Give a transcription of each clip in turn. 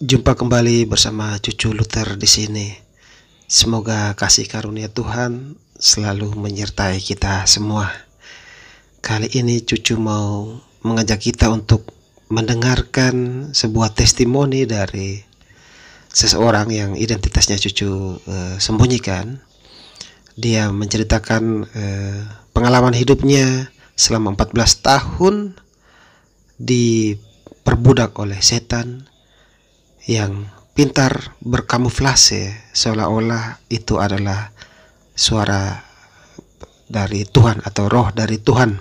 Jumpa kembali bersama Cucu Luther di sini. Semoga kasih karunia Tuhan selalu menyertai kita semua. Kali ini Cucu mau mengajak kita untuk mendengarkan sebuah testimoni dari seseorang yang identitasnya Cucu sembunyikan. Dia menceritakan pengalaman hidupnya selama 14 tahun diperbudak oleh setan yang pintar berkamuflase seolah-olah itu adalah suara dari Tuhan atau roh dari Tuhan.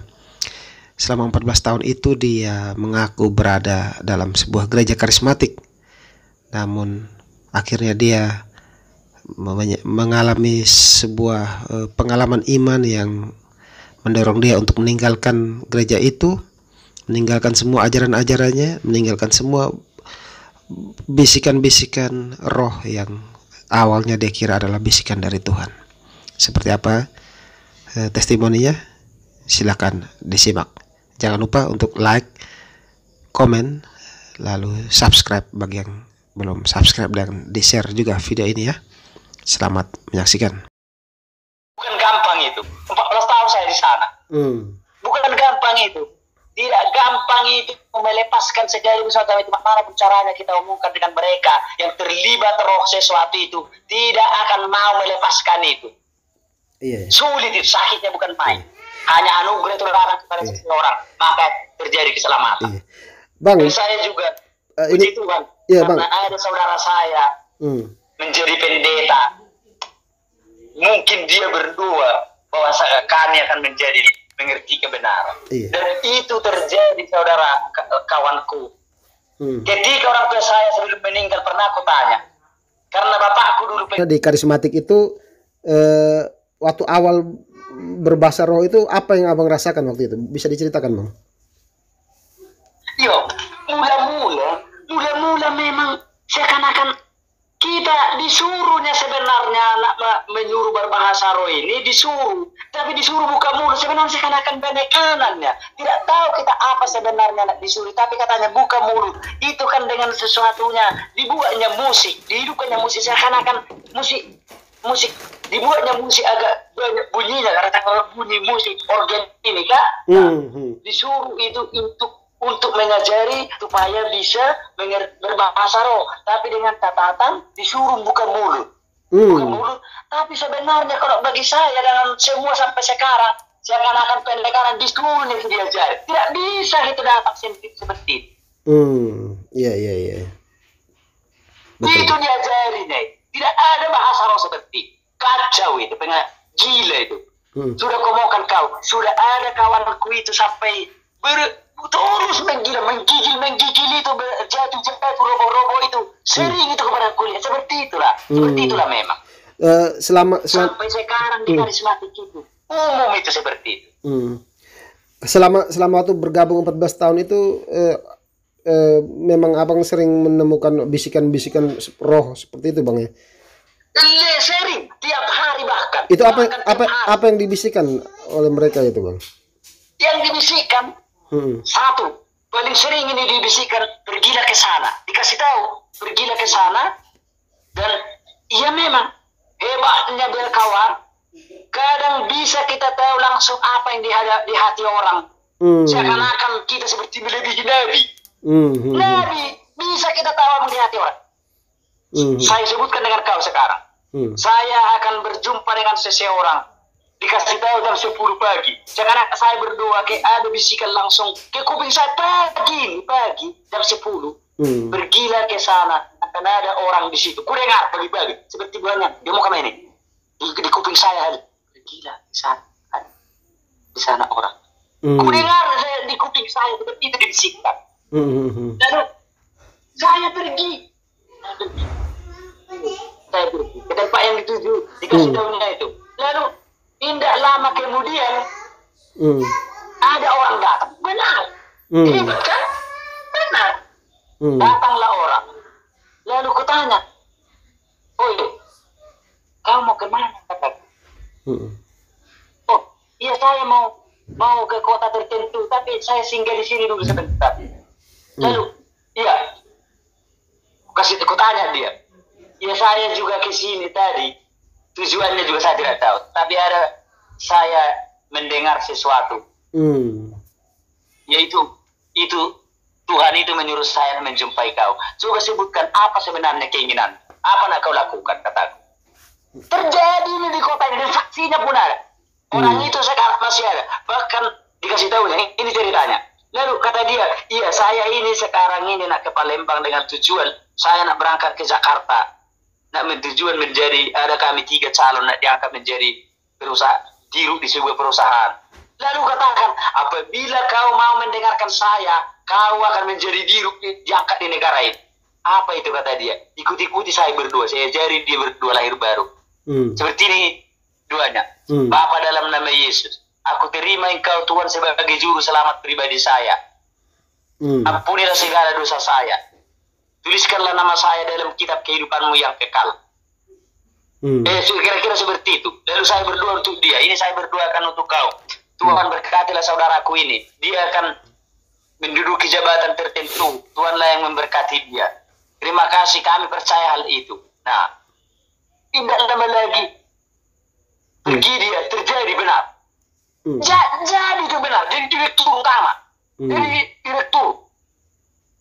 Selama 14 tahun itu dia mengaku berada dalam sebuah gereja karismatik, namun akhirnya dia mengalami sebuah pengalaman iman yang mendorong dia untuk meninggalkan gereja itu, meninggalkan semua ajaran-ajarannya, meninggalkan semua bisikan-bisikan roh yang awalnya dia kira adalah bisikan dari Tuhan. Seperti apa testimoninya? Silakan disimak. Jangan lupa untuk like, komen, lalu subscribe bagi yang belum subscribe, dan di-share juga video ini ya. Selamat menyaksikan. Bukan gampang itu. 14 tahun saya di sana. Bukan gampang itu. Tidak gampang itu melepaskan segala sesuatu itu. Mana pun caranya kita omongkan dengan mereka yang terlibat roh sesuatu itu, tidak akan mau melepaskan itu. Sulit itu, sakitnya bukan main. Hanya anugerah itu datang kepada seseorang, maka terjadi keselamatan. Bang, dan saya juga puji Tuhan, karena ada saudara saya menjadi pendeta. Mungkin dia berdua bahwa kami akan mengerti kebenaran. Dan itu terjadi, saudara, kawanku. Ketika orang tua saya sebelum meninggal, pernah aku tanya, karena bapakku dulu di karismatik itu waktu awal berbahasa roh itu apa yang abang rasakan waktu itu? Bisa diceritakan, Bang? Mula memang seakan-akan kita disuruhnya sebenarnya menyuruh berbahasa roh ini, disuruh. Tapi disuruh buka mulut, sebenarnya seakan-akan benekanannya. Tidak tahu kita apa sebenarnya nak disuruh, tapi katanya buka mulut. Itu kan dengan sesuatunya, dibuatnya musik, dihidupkannya musik, seakan-akan musik, dibuatnya musik agak banyak bunyinya, karena bunyi musik organ ini, Kak. Disuruh itu untuk mengajari supaya bisa berbahasa roh, tapi dengan catatan disuruh buka mulut. Buka mulut. Tapi sebenarnya kalau bagi saya dengan semua sampai sekarang, seakan-akan pendekaran disuruh diajari. Tidak bisa itu datang seperti itu. Iya. Itu diajari, nih. Tidak ada bahasa roh seperti kacau itu, gila itu. Sudah komokan kau, sudah ada kawanku itu sampai terus menggigil itu, jatuh robo-robo itu sering itu kepada kuliah. Seperti itulah memang. Sampai sekarang di karismatik itu umum itu seperti itu. Selama waktu bergabung 14 tahun itu memang abang sering menemukan bisikan-bisikan roh seperti itu, Bang, ya? Sering, tiap hari bahkan. Itu apa yang dibisikkan oleh mereka itu, Bang? Yang dibisikkan satu, paling sering ini dibisikkan, pergilah ke sana. Dikasih tahu, pergilah ke sana. Dan iya memang hebatnya berkawan, kadang bisa kita tahu langsung apa yang di hati orang. Seakan-akan kita seperti melebihi Nabi. Nabi bisa kita tahu di hati orang. Saya sebutkan dengan kau sekarang. Saya akan berjumpa dengan seseorang, dikasih tahu jam 10 pagi. Sekarang saya berdoa, ada bisikan langsung ke kuping saya pagi jam 10. Pergilah ke sana, akan ada orang di situ. Ku dengar pagi-pagi seperti buahnya, dia mau kemana ini? Di kuping saya, pergilah ke sana, di sana orang. Ku dengar di kuping saya seperti itu dibisikkan. Lalu saya pergi ke tempat yang dituju, dikasih tahunya itu. Lalu tidak lama kemudian ada orang datang. Benar. Hebat kan? Benar. Datanglah orang. Lalu kutanya, "Oi, kau mau kemana?" Kataku. "Oh, iya saya mau ke kota tertentu, tapi saya singgah di sini dulu sebentar." Lalu, iya. Aku tanya dia. Ya saya juga ke sini tadi. Tujuannya juga saya tidak tahu. Tapi ada saya mendengar sesuatu. Yaitu Tuhan itu menyuruh saya menjumpai kau. Coba sebutkan apa sebenarnya keinginan. Apa nak kau lakukan, kataku. Terjadi ini di kota ini dan saksinya pun ada. Orang itu sekarang masih ada. Bahkan dikasih tahu ini ceritanya. Lalu kata dia, iya saya ini sekarang ini nak ke Palembang dengan tujuan saya nak berangkat ke Jakarta. Nak tujuan menjadi, ada kami 3 calon nak diangkat menjadi perusahaan, dirut di sebuah perusahaan. Lalu katakan, apabila kau mau mendengarkan saya, kau akan menjadi dirut diangkat di negara ini. Apa itu kata dia? Ikuti saya berdua, saya ajari dia berdua lahir baru. Seperti ini duanya. Bapa dalam nama Yesus, aku terima engkau Tuhan sebagai juru selamat pribadi saya. Ampunilah segala dosa saya. Tuliskanlah nama saya dalam kitab kehidupanmu yang kekal. Kira-kira seperti itu. Lalu saya berdoa untuk dia. Ini saya berdoakan untuk kau. Tuhan berkatilah saudaraku ini. Dia akan menduduki jabatan tertentu. Tuhanlah yang memberkati dia. Terima kasih, kami percaya hal itu. Nah, tidak lama lagi pergi dia, terjadi benar. Jadi itu benar. Jadi direktur utama. Jadi direktur.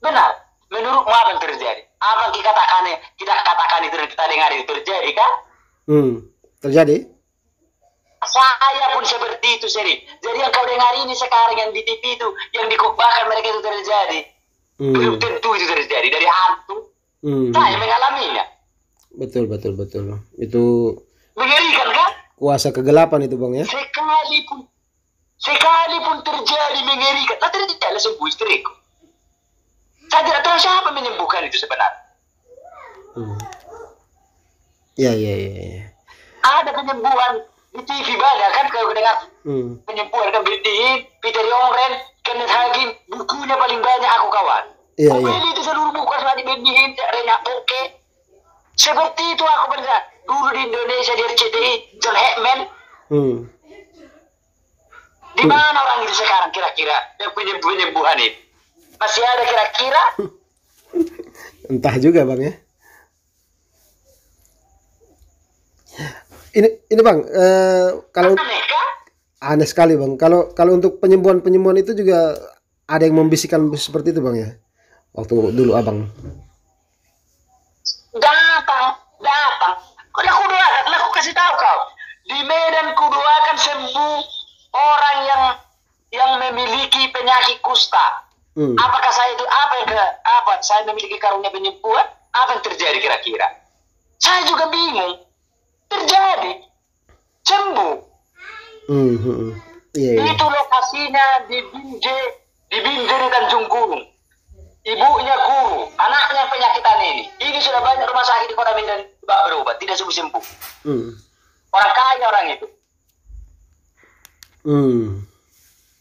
Benar. Menurutmu apa yang terjadi? Apa yang kita katakan itu dan kita dengar itu terjadi kan? Terjadi? Saya pun seperti itu sering. Jadi yang kau dengar ini sekarang yang di TV itu, yang dikubahkan mereka itu terjadi. Belum tentu itu terjadi dari hantu. Saya mengalaminya. Betul. Itu mengerikan kan? Kuasa kegelapan itu bang ya? Sekalipun terjadi mengerikan. Nah terjadi sembuh istriku. Saya tidak tahu siapa menyembuhkan itu sebenarnya. Iya. Ada penyembuhan di TV banyak kan kalau dengar penyembuhan kan Bedihin, Peter Yongren, Kenneth Hagin, bukunya paling banyak aku kawan. Iya. Itu seluruh buku asal di Bedihin, Renya Poke. Seperti itu aku benar. Dulu di Indonesia di RCTI, John Hackman. Di mana orang itu sekarang kira-kira yang penyembuhan itu? Masih ada kira-kira? Entah juga bang ya. Ini bang, kalau aneh sekali bang. Kalau untuk penyembuhan itu juga ada yang membisikkan seperti itu bang ya. Waktu dulu abang. Datang. Aku kasih tahu kau. Di Medan kudoakan sembuh orang yang memiliki penyakit kusta. Apakah saya itu saya memiliki karunia penyembuhan? Apa yang terjadi kira-kira? Saya juga bingung. Terjadi sembuh. Itu lokasinya di Binjai di Tanjung Gunung. Ibunya guru, anaknya penyakitan ini. Ini sudah banyak rumah sakit di Kota Medan berobat, tidak sembuh. Orang kaya orang itu.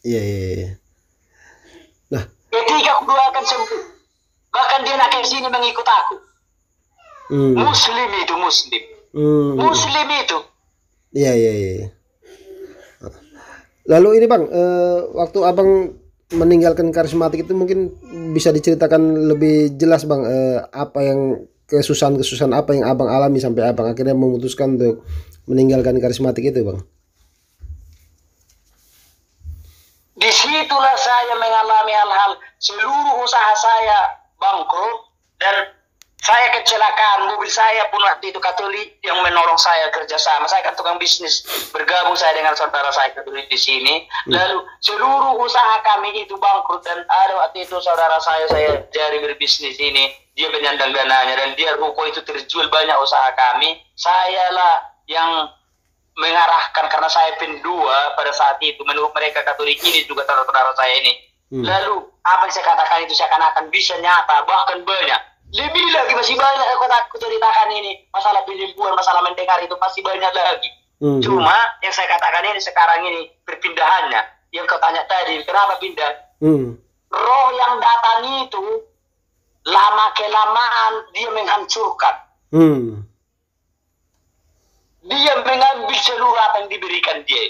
Iya. Nah, ketika aku doakan sembuh, bahkan dia nak ke sini mengikut aku. Muslim itu. Muslim itu. Iya. Lalu ini bang, waktu abang meninggalkan karismatik itu mungkin bisa diceritakan lebih jelas bang, apa yang kesusahan apa yang abang alami sampai abang akhirnya memutuskan untuk meninggalkan karismatik itu bang? Disitulah saya mengalami hal-hal, seluruh usaha saya bangkrut dan saya kecelakaan. Mobil saya pun waktu itu Katolik yang menolong saya kerjasama. Saya kan tukang bisnis, bergabung saya dengan saudara saya Katolik di sini. Lalu seluruh usaha kami itu bangkrut dan ada waktu itu saudara saya jari berbisnis ini, dia penyandang dananya dan dia ruko itu terjual banyak usaha kami. Sayalah yang mengarahkan karena saya pendua pada saat itu. Menurut mereka Katolik ini juga saudara saya ini. Lalu apa yang saya katakan itu seakan-akan bisa nyata, bahkan banyak. Lebih lagi masih banyak aku ceritakan ini. Masalah penyembuhan, masalah mendengar itu masih banyak lagi. Cuma yang saya katakan ini sekarang ini perpindahannya. Yang kau tanya tadi, kenapa pindah? Roh yang datang itu lama-kelamaan dia menghancurkan. Dia mengambil seluruh apa yang diberikan dia.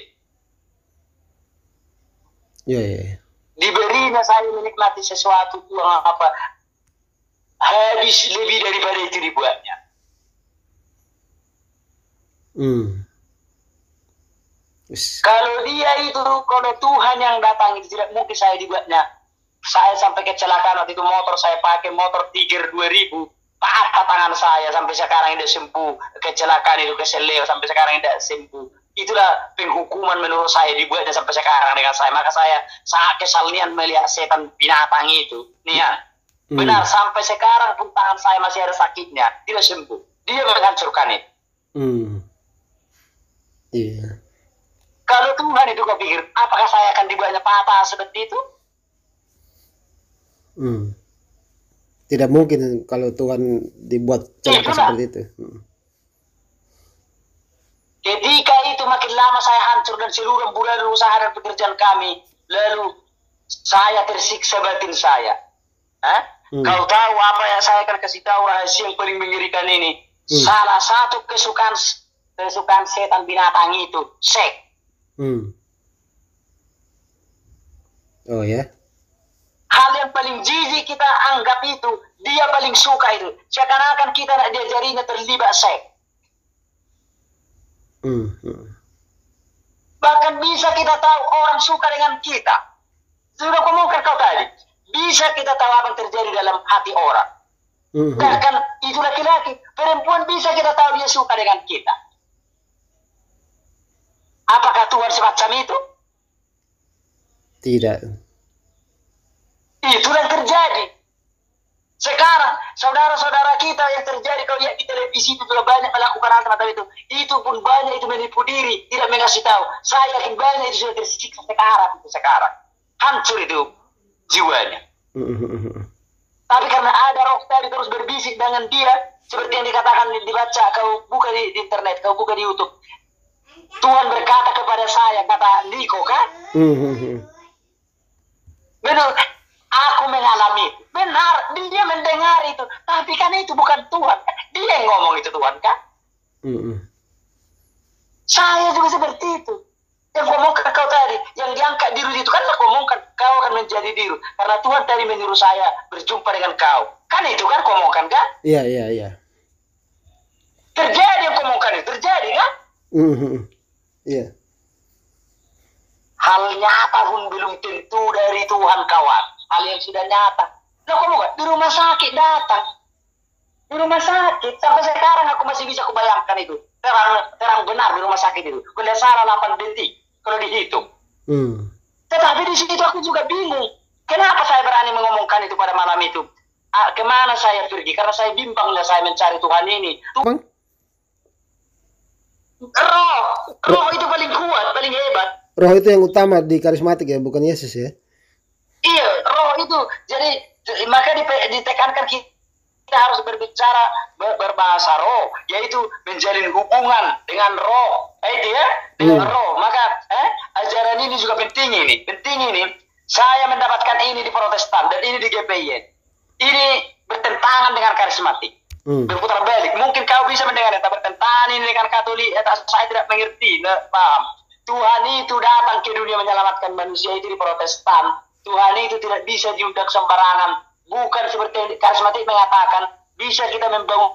Iya. Diberinya saya menikmati sesuatu yang apa? Hadir lebih daripada itu dibuatnya. Kalau dia itu, kalau Tuhan yang datang itu tidak mungkin saya dibuatnya. Saya sampai kecelakaan waktu itu, motor saya pakai motor Tiger 2000, patah tangan saya sampai sekarang tidak sembuh. Kecelakaan itu keseleo sampai sekarang tidak sembuh. Itulah penghukuman menurut saya dibuatnya sampai sekarang dengan saya. Maka saya sangat kesalnian melihat setan binatang itu. Nih ya, benar sampai sekarang pun tangan saya masih ada sakitnya, tidak sembuh. Dia menghancurkan itu. Iya. Kalau Tuhan itu kau pikir, apakah saya akan dibuatnya patah seperti itu? Tidak mungkin kalau Tuhan dibuat celaka seperti itu. Ketika itu makin lama saya hancur dan seluruh bulan usaha dan pekerjaan kami, lalu saya tersiksa batin saya. Kau tahu apa yang saya akan kasih tahu rahasia yang paling mengerikan ini? Salah satu kesukaan setan binatang itu, seks. Oh ya. Hal yang paling jijik kita anggap itu, dia paling suka itu. Seakan-akan kita nak diajarinya terlibat seks. Bahkan bisa kita tahu orang suka dengan kita. Sudah ngomongkan kau tadi. Bisa kita tahu apa yang terjadi dalam hati orang. Bahkan itu laki-laki, perempuan bisa kita tahu dia suka dengan kita. Apakah Tuhan semacam itu? Tidak. Itu yang terjadi. Sekarang, saudara-saudara kita yang terjadi, kalau lihat di televisi itu sudah banyak melakukan hal semacam itu. Itu pun banyak itu menipu diri, tidak mengasih tahu. Saya yakin banyak itu sudah tersiksa sekarang. Hancur itu jiwanya. Tapi karena ada roh tadi terus berbisik dengan dia, seperti yang dikatakan dibaca, kau buka di internet, kau buka di YouTube. Tuhan berkata kepada saya, kata Niko kan? Benar, aku mengalami. Benar, dia mendengar itu. Tapi kan itu bukan Tuhan. Dia yang ngomong itu Tuhan kan? Saya juga seperti itu. Yang ngomongkan kau tadi, yang diangkat diri itu kan aku ngomongkan, kau akan menjadi diri. Karena Tuhan tadi menyuruh saya berjumpa dengan kau. Kan itu kan ngomongkan kan? Iya. Terjadi yang ngomongkan itu, terjadi kan? Iya. Hal nyata pun belum tentu dari Tuhan kawan. Hal yang sudah nyata. Nah, kamu kan di rumah sakit datang. Di rumah sakit sampai sekarang aku masih bisa kubayangkan itu. Terang benar di rumah sakit itu. Kalau salah 8 detik kalau dihitung. Tetapi di situ aku juga bingung. Kenapa saya berani mengomongkan itu pada malam itu? Kemana saya pergi? Karena saya bimbang dan saya mencari Tuhan ini. Roh itu paling kuat, paling hebat. Roh itu yang utama di karismatik ya, bukan Yesus ya? Iya, roh itu. Jadi maka ditekankan kita harus berbicara berbahasa roh, yaitu menjalin hubungan dengan roh. Itu ya, dengan roh. Maka ajaran ini juga penting ini. Saya mendapatkan ini di Protestan dan ini di GPI. Ini bertentangan dengan karismatik. Berputar balik. Mungkin kau bisa mendengar tapi bertentangan ini dengan Katolik. Saya tidak mengerti, paham. Tuhan itu datang ke dunia menyelamatkan manusia itu di Protestan. Tuhan itu tidak bisa diundang sembarangan. Bukan seperti karismatik mengatakan bisa kita membangun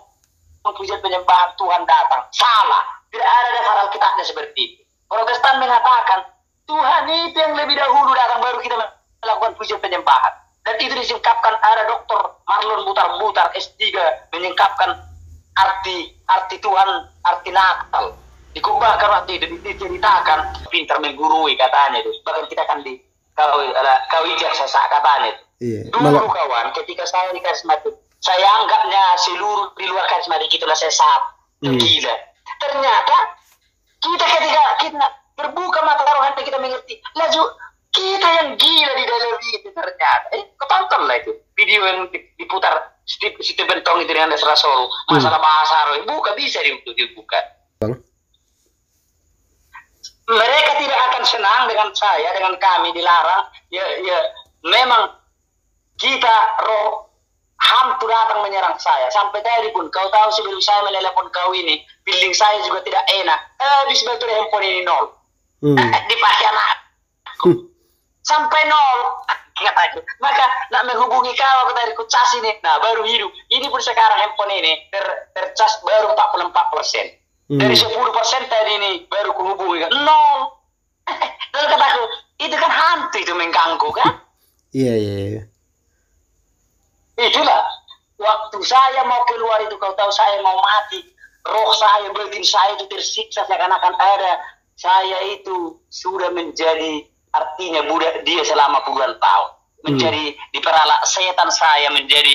pujian penyembahan Tuhan datang. Salah. Tidak ada dasar Alkitabnya seperti itu. Protestan mengatakan Tuhan itu yang lebih dahulu datang baru kita melakukan pujian penyembahan. Dan itu disingkapkan, ada Dr. Marlon Butar S3 menyingkapkan arti Tuhan, arti Natal. Dikubahkan waktu itu, diceritakan, pintar menggurui katanya itu. Bahkan kita kan kau ijak sesak katanya itu. Iya. Dulu kawan, ketika saya di karismatik, saya anggapnya seluruh di luar karismatik itulah sesat, gila. Ternyata ketika kita berbuka mata rohani kita mengerti, laju kita yang gila di dalam itu ternyata. Kau tontonlah itu video yang diputar Stephen Tong itu dengan Desra Soru, masalah bahasa roh. Buka bisa dibuka. Mereka tidak akan senang dengan saya, dengan kami dilarang. Ya, memang kita roh hantu datang menyerang saya. Sampai tadi pun kau tahu sebelum saya menelepon kau ini, building saya juga tidak enak. Habis baterai handphone ini 0. Dipakai anak. Sampai 0. Kataku. Maka nak menghubungi kau aku dari kucas ini, nah baru hidup. Ini pun sekarang handphone ini tercas baru 44%. Dari 10% tadi ini baru kuhubungi kan. Nol. Lalu kataku, itu kan hantu itu mengganggu kan? Iya. Itulah waktu saya mau keluar itu, kau tahu saya mau mati, roh saya, batin saya itu tersiksa seakan-akan ada. Saya itu sudah menjadi artinya budak dia selama puluhan tahun. Menjadi diperalat setan saya menjadi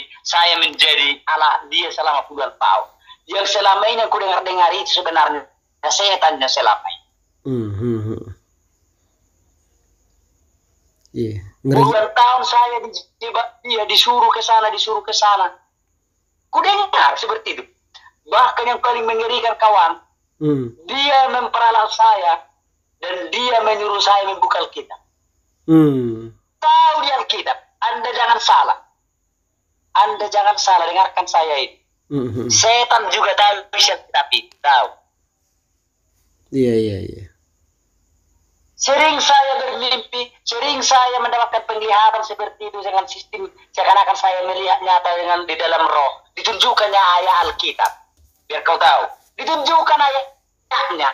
Allah dia selama puluhan tahun. Yang selama ini aku dengar itu sebenarnya setannya selama ini. Iya. Puluhan tahun saya dia disuruh ke sana. Ku dengar seperti itu. Bahkan yang paling mengerikan kawan, dia memperalat saya dan dia menyuruh saya membuka Alkitab. Tahu di Alkitab, Anda jangan salah, dengarkan saya ini. Setan juga tahu bisa, tapi tahu. Iya. Sering saya bermimpi, sering saya mendapatkan penglihatan seperti itu dengan sistem seakan-akan saya melihat nyata dengan di dalam roh. Ditunjukkannya ayat Alkitab. Biar kau tahu. Ditunjukkan ayatnya.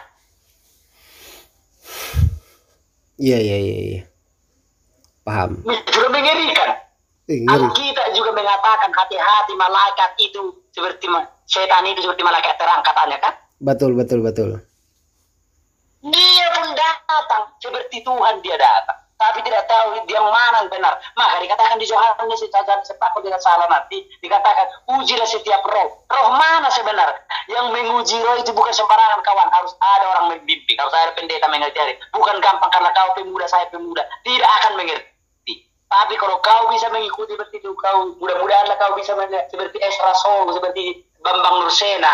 Iya. Paham. Juga mengerikan. Alkitab juga mengatakan hati-hati malaikat itu seperti setan itu seperti malaikat terang katanya kan? Betul. Dia pun datang seperti Tuhan dia datang, tapi tidak tahu dia mana yang benar. Maka dikatakan di Yohanes sepakat dengan salah nanti dikatakan ujilah setiap roh. Roh mana sebenar? Yang menguji roh itu bukan sembarangan kawan, harus ada orang membimbing, harus ada pendeta mengajari. Bukan gampang karena kau pemuda, saya pemuda, tidak akan mengerti. Tapi kalau kau bisa mengikuti seperti itu, kau mudah-mudahanlah kau bisa seperti Esra Song, seperti Bambang Nursena,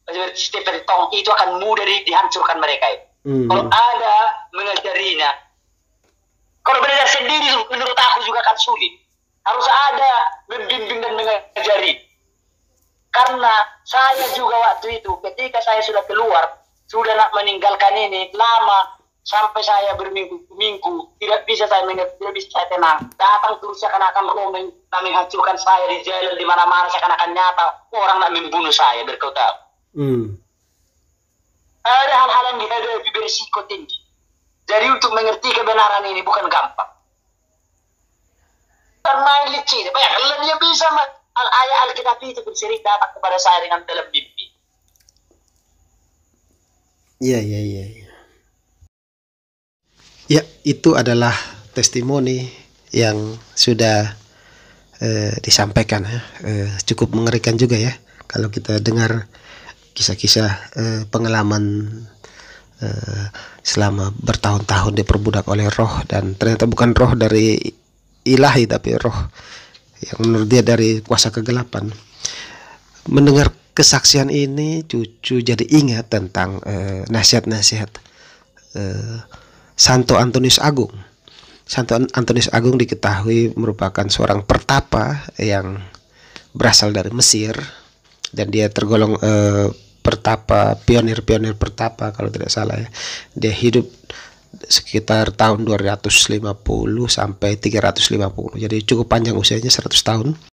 seperti Stephen Tong, itu akan mudah dihancurkan mereka itu. Kalau ada mengajarinya, kalau belajar sendiri menurut aku juga akan sulit. Harus ada membimbing dan mengajari. Karena saya juga waktu itu ketika saya sudah keluar, sudah nak meninggalkan ini lama, sampai saya berminggu-minggu tidak bisa saya tenang. Datang terus seakan-akan roh menghancurkan saya di jalan di mana-mana, seakan-akan nyata orang nak membunuh saya, berkau tahu. Ada hal-hal yang dihadapi berisiko tinggi. Jadi untuk mengerti kebenaran ini bukan gampang. Main licin, kalau dia bisa ayat Alkitab itu sering datang kepada saya dengan dalam mimpi. Iya. Ya, itu adalah testimoni yang sudah disampaikan. Cukup mengerikan juga ya kalau kita dengar kisah-kisah pengalaman selama bertahun-tahun diperbudak oleh roh, dan ternyata bukan roh dari ilahi tapi roh yang menurut dia dari kuasa kegelapan. Mendengar kesaksian ini cucu jadi ingat tentang nasihat-nasihat Santo Antonius Agung. Santo Antonius Agung diketahui merupakan seorang pertapa yang berasal dari Mesir, dan dia tergolong pertapa, pionir pertapa kalau tidak salah ya. Dia hidup sekitar tahun 250 sampai 350. Jadi cukup panjang usianya, 100 tahun.